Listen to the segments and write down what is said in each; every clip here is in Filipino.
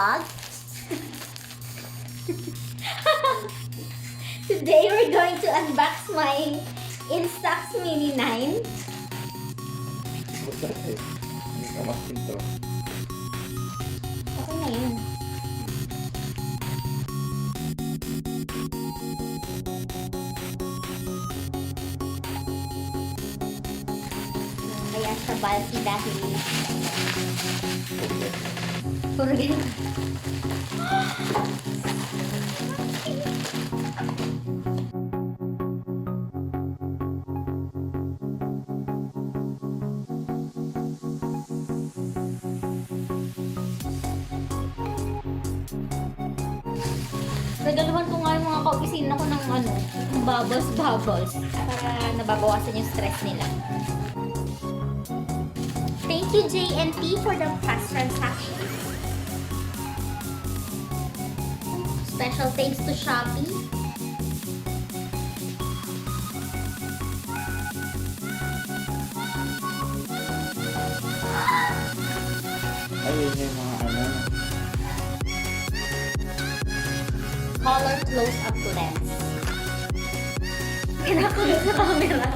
vlog. Today we're going to unbox my Instax Mini 9. Basta eh. Hindi ka makinto. Okay na yun. Kaya sa bulky dahil puro ganito. Regaluhan ko nga yung mga ka-opisina ko ng bubbles para nababawasan yung stress nila. Thank you J&T for the fast transactions. Special thanks to Shopee. Ayun yung mga ano. Color close-up lens. Kinakulot sa camera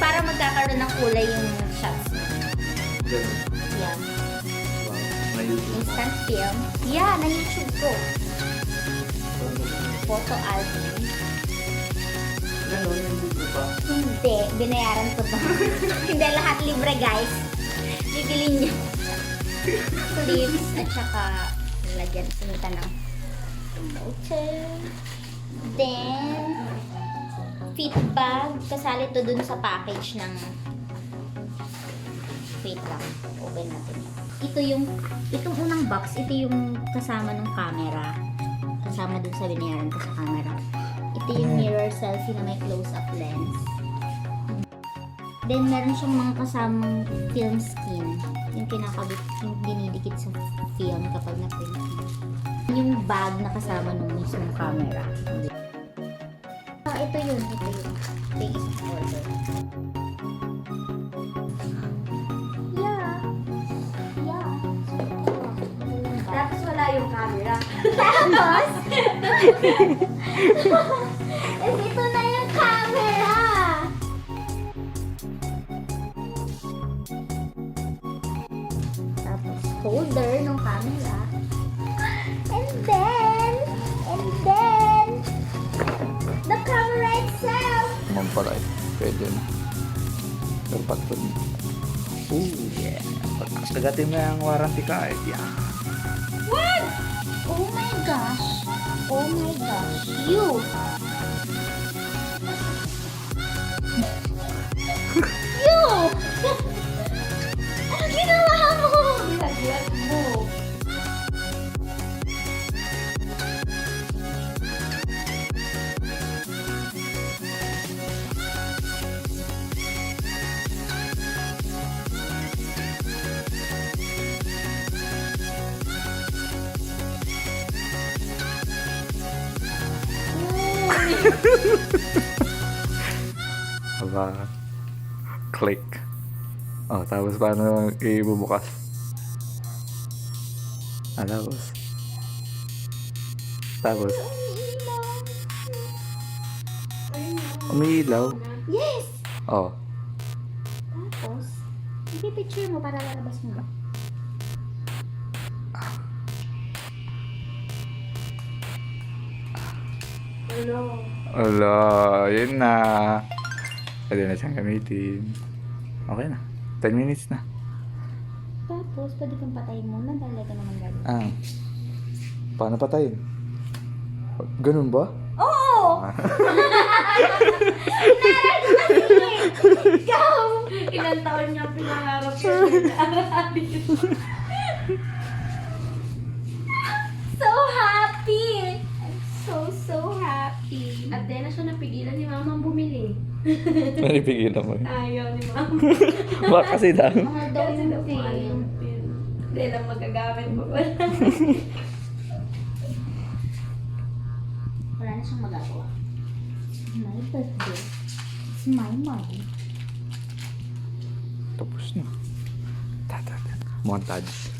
para magkakaroon ng kulay yung shots mo. Ganun. Yeah. Wow. Na YouTube. Instant film. Yeah, na YouTube ko. Photo album. Ganun, hindi ko pa. Hindi, binayaran ko to. Hindi lahat libre guys. Bibilin nyo. Clips at saka lagyan sunita ng promoter. Then, fit bag. Kasali to dun sa package ng wait lang. Open natin. Itong unang box, ito yung kasama ng camera. Kasama dun sa binayaran ko sa camera. Ito yung mirror selfie na may close-up lens. Then, meron siyang mga kasamang film skin. Yung kinakabit, yung dinidikit sa film kapag na-print. Yung bag na kasama nung mismong camera. Ito yun. Ito yung isang order. Yeah. Tapos wala yung camera. Tapos, ito na yung camera. Tapos, holder ng camera. And then, the camera itself. Naman pala eh. Pwede na. Pero patod na. Ooh, yeah. Pagkas kagatin mo yung warranty card. Yeah. What? Oh my gosh. Oh my gosh. You. You. Ano ginawa mo? Lagyan mo. Aba. Click. Oh, tapos paano ibubukas? Tapos. Umiilaw. Yes. Oh. Tapos, ipipicture mo para lalabas mo ba? Ano? Ala, yun na. Pwede na siyang gamitin. Okay na. 10 minutes na. Tapos, pwede kang patayin muna dahil ito naman gagawin. Ah. Paano patayin? Ganun ba? Oo! Ikaw! Ilang taon niya pinangarap siya. So happy! I'm so happy. At then na siya napigilan ni Mama bumili. Manipigilan mo. Ayaw ni Mama. Baka kasi daw. Mahal daw Kasi yung daw po ayaw film. yung pin. Hindi lang magagamit mo pa. Wala na siyang magagawa. My birthday. It's my money. Tapos na. Montage.